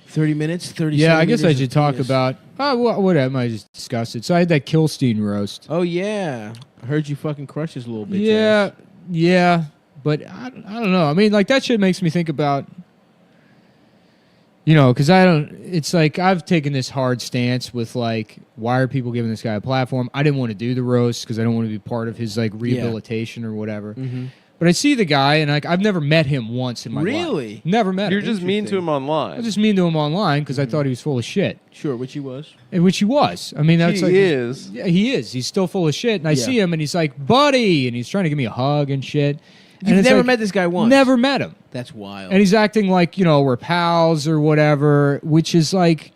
30 minutes, 30 Yeah, I guess I should talk penis. about... whatever, I just discussed it. So I had that Killstein roast. Oh, yeah. I heard you fucking crush his little bitch Yeah, ass. yeah. But I don't know. I mean, like, that shit makes me think about... You know, because it's like I've taken this hard stance with, like, why are people giving this guy a platform? I didn't want to do the roast because I don't want to be part of his, like, rehabilitation or whatever. Mm-hmm. But I see the guy, and, like, I've never met him once in my life. Really? Never met You're him. just mean to him I online. was just mean to him online because I thought he was full of shit. Sure, which he was. And which he was. I mean, that's He like... is. Yeah, he is. He's still full of shit. And I Yeah. see him, and he's like, buddy! And he's trying to give me a hug and shit. And You've it's never like, met this guy once? Never met him. That's wild. And he's acting like, you know, we're pals or whatever, which is like,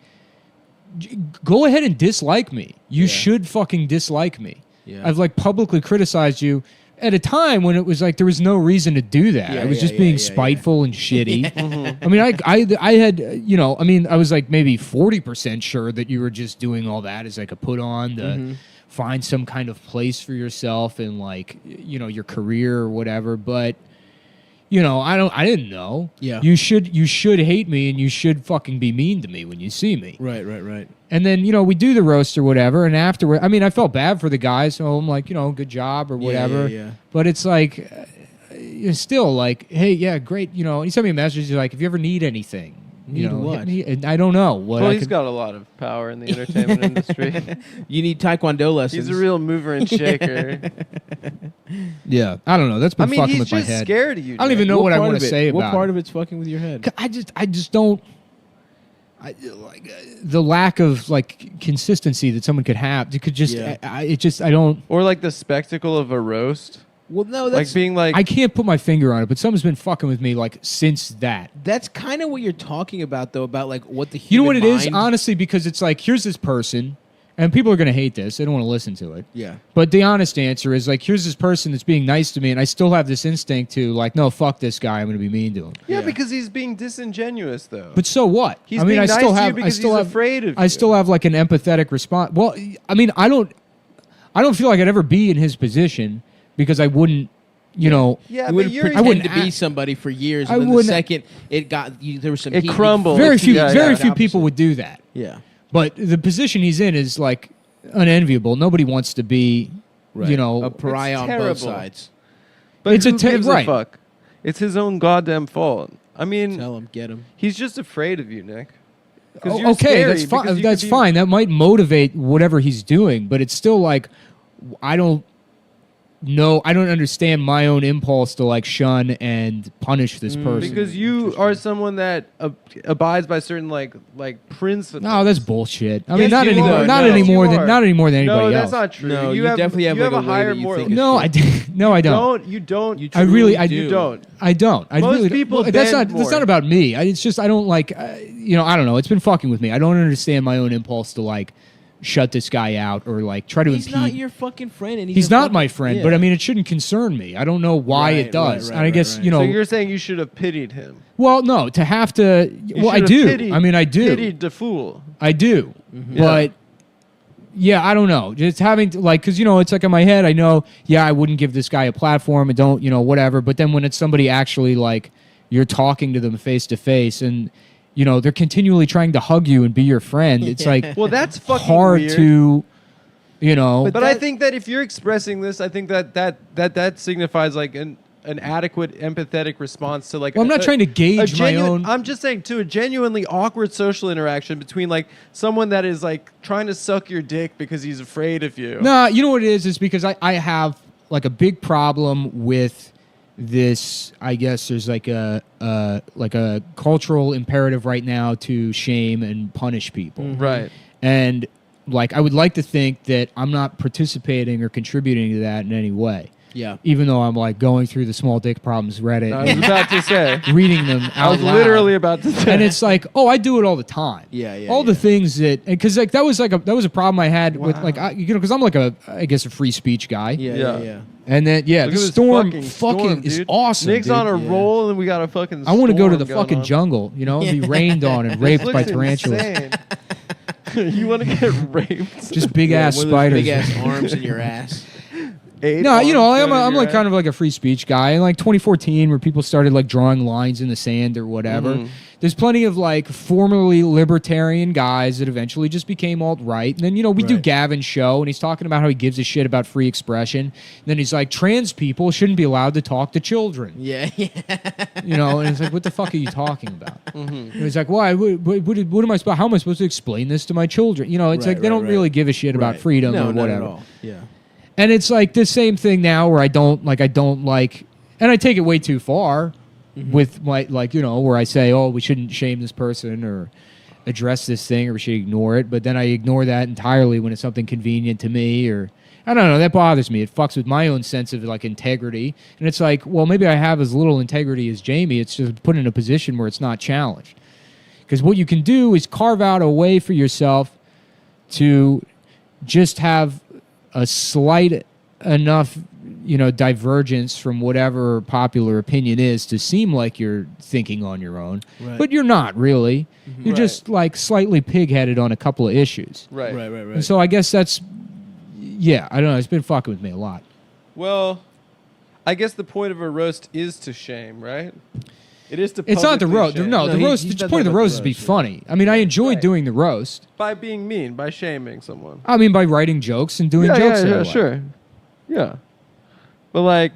go ahead and dislike me. You should fucking dislike me. Yeah. I've, like, publicly criticized you at a time when it was like there was no reason to do that. Yeah, I was yeah, just yeah, being yeah, spiteful and shitty. I mean, I had, you know, I mean, I was like maybe 40% sure that you were just doing all that as like a put on to find some kind of place for yourself in, like, you know, your career or whatever. But, you know, I didn't know. Yeah. You should hate me and you should fucking be mean to me when you see me. Right. And then, you know, we do the roast or whatever, and afterward, I mean, I felt bad for the guy, so I'm like, you know, good job or whatever. Yeah. But it's like, it's still like, hey, yeah, great. You know, he sent me a message. He's like, if you ever need anything, you Need know, what? and I don't know what. Well, I he's could, got a lot of power in the entertainment industry. You need Taekwondo lessons. He's a real mover and shaker. yeah, I don't know. That's I been mean, fucking he's with my just head. scared of you. I don't even Nick. know what I part want of to it- say What about part it. of it's fucking with your head? I just don't. The lack of, like, consistency that someone could have. It could just. Yeah. I don't. Or like the spectacle of a roast. Well, no, that's Like being like, I can't put my finger on it, but someone's been fucking with me, like, since that. that's kind of what you're talking about, though, about like what the human You know what it is? mind- Honestly, because it's like, here's this person, and people are going to hate this. They don't want to listen to it. Yeah. But the honest answer is, like, here's this person that's being nice to me, and I still have this instinct to, like, no, fuck this guy. I'm going to be mean to him. yeah, Yeah. because he's being disingenuous, though. But so what? He's I mean, being I nice still to you have, because I still he's have, afraid of I you. still have, like, an empathetic response. Well, I mean, I don't feel like I'd ever be in his position because I wouldn't, you know. yeah, You but would you're pretend wouldn't to be act- somebody for years, I and then the wouldn't- second it got you, there was some It heat, you crumbled. Very few, Yeah, very yeah. few people would do that. Yeah. But the position he's in is, like, unenviable. Nobody wants to be, you know. A pariah It's on terrible. both sides. But It's who a te- gives right. a fuck? It's his own goddamn fault. I mean, Tell him, get him. he's just afraid of you, Nick. 'Cause Oh, you're okay, scary that's fine. because you That's could be- fine. That might motivate whatever he's doing, but it's still like, I don't know. I don't understand my own impulse to, like, shun and punish this person. Because you are someone that abides by certain like principles. No, that's bullshit. I Yes, mean, not you anymore. are. Not No, anymore you than are. not anymore than anybody No, else. that's not true. No, you definitely have, like, a a way higher that you moral. think is No, no, I don't. You don't. You I really, I You don't. I don't. I Most really don't. people Well, bend that's more. not about me. It's just I don't like. You know, I don't know. It's been fucking with me. I don't understand my own impulse to, like, shut this guy out or, like, try to He's impede. not your fucking friend, and He's a not fucking- my friend, yeah. but I mean, it shouldn't concern me. I don't know why Right, it does. right, And I guess right. you know. So you're saying you should have pitied him. Well, no, to have to. You Well, I should have do. pitied- I mean, I do. Pitied the fool. I do. But yeah, I don't know. Just having to, like, because, you know, it's like in my head, I know, yeah, I wouldn't give this guy a platform and don't, you know, whatever. But then when it's somebody actually, like, you're talking to them face to face and, you know, they're continually trying to hug you and be your friend, it's like Well, that's fucking hard weird. to, you know. But I think that if you're expressing this, I think that signifies like an adequate empathetic response to like. Well, I'm not trying to gauge my own. I'm just saying to a genuinely awkward social interaction between like someone that is like trying to suck your dick because he's afraid of you. No, you know what it is? It's because I have, like, a big problem with this. I guess there's like a cultural imperative right now to shame and punish people. Right. And, like, I would like to think that I'm not participating or contributing to that in any way. Yeah. Even though I'm, like, going through the small dick problems Reddit I was about to say. reading them out I was loud. literally about to say. And it's like, oh, I do it all the time. Yeah, all the things that, because, like, that was a problem I had with, like, you know, because I'm like I guess a free speech guy. Yeah. And then Look at the this storm storm, is dude. awesome. Nick's dude. on a roll, and we got a fucking. I want to go to the storm going fucking on. jungle, you know, and be rained on and This raped by looks tarantulas. insane. You want to get raped? Just big ass one of those spiders. big ass arms in your ass. No, you know, I'm I'm like kind of like a free speech guy. In like 2014, where people started like drawing lines in the sand or whatever, there's plenty of like formerly libertarian guys that eventually just became alt-right. And then, you know, we do Right. Gavin's show, and he's talking about how he gives a shit about free expression. And then he's like, trans people shouldn't be allowed to talk to children. Yeah. You know, and it's like, what the fuck are you talking about? And he's like, why? What am I supposed? How am I supposed to explain this to my children? You know, it's Right, like they right, don't right. really give a shit about Right. freedom No, or not whatever. at all. Yeah. And it's like the same thing now, where I don't like, and I take it way too far with my like, you know, where I say, oh, we shouldn't shame this person or address this thing, or we should ignore it. But then I ignore that entirely when it's something convenient to me, or I don't know, that bothers me. It fucks with my own sense of like integrity. And it's like, well, maybe I have as little integrity as Jamie. It's just put in a position where it's not challenged. Because what you can do is carve out a way for yourself to just have a slight enough, you know, divergence from whatever popular opinion is to seem like you're thinking on your own. Right. But you're not really. You're Right. just like slightly pig-headed on a couple of issues. Right. Right. And so I guess that's, yeah, I don't know. It's been fucking with me a lot. Well, I guess the point of a roast is to shame, right? It is to. It's not the publicly roast. shame. No, the he's roast. not The point of the talking about roast the is to be roast, yeah. funny. I mean, I enjoyed Right. doing the roast. By being mean, by shaming someone. I mean, by writing jokes and doing jokes. that way. sure. Yeah, but like,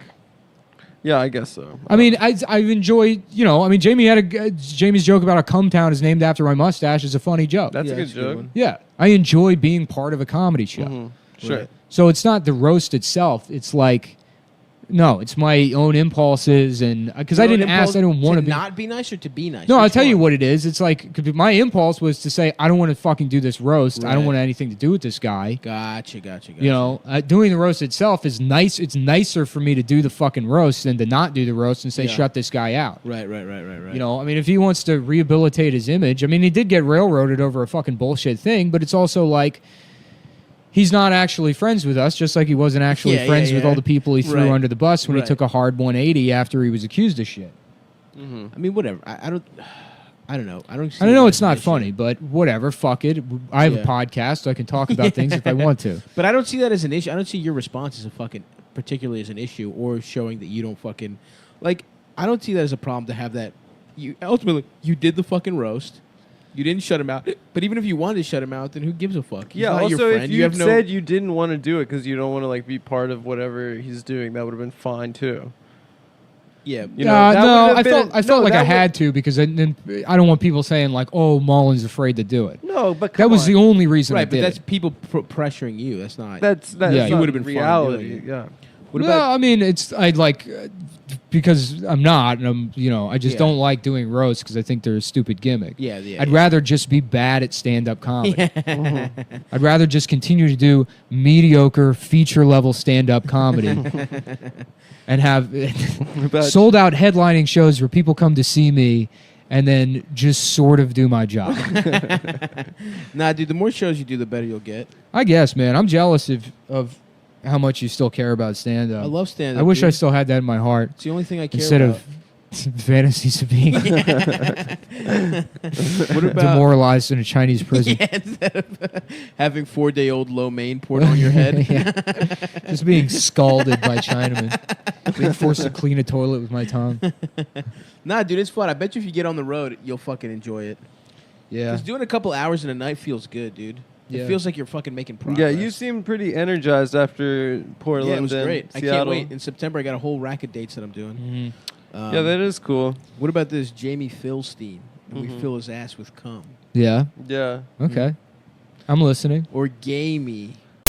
yeah, I guess so. I mean, I've enjoyed, you know, I mean, Jamie's joke about a Cumtown is named after my mustache is a funny joke. That's a good that's joke. one. Yeah, I enjoy being part of a comedy show. Mhm. Sure. Right. So it's not the roast itself. It's like, no, it's my own impulses, and because I Your own didn't ask, I impulse don't want to be. not be nice or to be nice. No, I'll Which tell you one? what it is. It's like 'cause my impulse was to say I don't want to fucking do this roast. I don't Right. want anything to do with this guy. Gotcha. You know, doing the roast itself is nice. It's nicer for me to do the fucking roast than to not do the roast and say Yeah. shut this guy out. Right. You know, I mean, if he wants to rehabilitate his image, I mean, he did get railroaded over a fucking bullshit thing, but it's also like he's not actually friends with us, just like he wasn't actually Yeah, friends yeah, with yeah. all the people he threw Right. under the bus when he Right. took a hard 180 after he was accused of shit. I mean, whatever. I don't know. I don't. See I know it it's as an not issue. funny, but whatever, fuck it. I have Yeah. a podcast, so I can talk about things if I want to. But I don't see that as an issue. I don't see your response as a fucking particularly as an issue or showing that you don't fucking like. I don't see that as a problem to have that. You ultimately you did the fucking roast. You didn't shut him out. But even if you wanted to shut him out, then who gives a fuck? He's Yeah. not your Also, friend. if you you have no. said you didn't want to do it because you don't want to like be part of whatever he's doing, that would have been fine too. Yeah. You know, that no, would've I been- felt like that I would- had to because then I don't want people saying like, "Oh, Mullen's afraid to do it." No, but That come was on. the only reason I Right, but did that's it. people pressuring you. That's not. That's Yeah, yeah, you you would've been fine reality. doing it. Yeah. What No, about? I mean, it's I'd like because I'm not, and I'm I just Yeah. don't like doing roasts because I think they're a stupid gimmick. Yeah. I'd rather just be bad at stand-up comedy. I'd rather just continue to do mediocre feature-level stand-up comedy and have But- sold-out headlining shows where people come to see me and then just sort of do my job. Nah, dude. The more shows you do, the better you'll get. I guess, man. I'm jealous of how much you still care about stand-up. I love stand-up. I wish I dude. still had that in my heart It's the only thing I care instead about. of fantasies of being What about demoralized in a Chinese prison. Yeah, instead of having 4-day-old lo mein poured on your head? Yeah. Just being scalded by Chinamen. Being forced to clean a toilet with my tongue. Nah, dude, it's fun. I bet you if you get on the road, you'll fucking enjoy it. Yeah. Because doing a couple hours in a night feels good, dude. Yeah. It feels like you're fucking making progress. Yeah, you seem pretty energized after Portland. Yeah, it was and great. I Seattle. can't wait. In September, I got a whole rack of dates that I'm doing. Yeah, that is cool. What about this Jamie Killstein? And we Mhm. fill his ass with cum. Yeah. Yeah. Okay. I'm listening. Or Gamey.